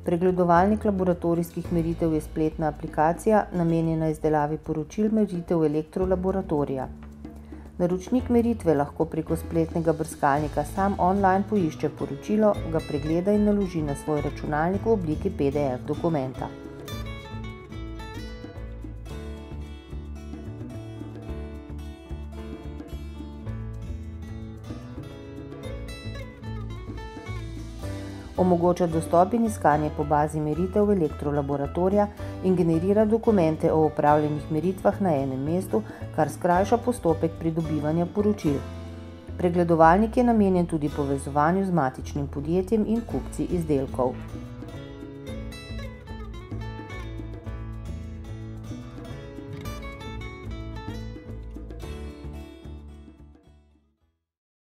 Pregledovalnik laboratorijskih meritev je spletna aplikacija, namenjena izdelavi poročil meritev elektrolaboratorija. Naročnik meritve lahko preko spletnega brskalnika sam online poišče poročilo, ga pregleda in naloži na svoj računalnik v obliki PDF dokumenta. Omogoča dostop in iskanje po bazi meritev elektrolaboratorija in generira dokumente o opravljenih meritvah na enem mestu, kar skrajša postopek pridobivanja poročil. Pregledovalnik je namenjen tudi povezovanju z matičnim podjetjem in kupci izdelkov.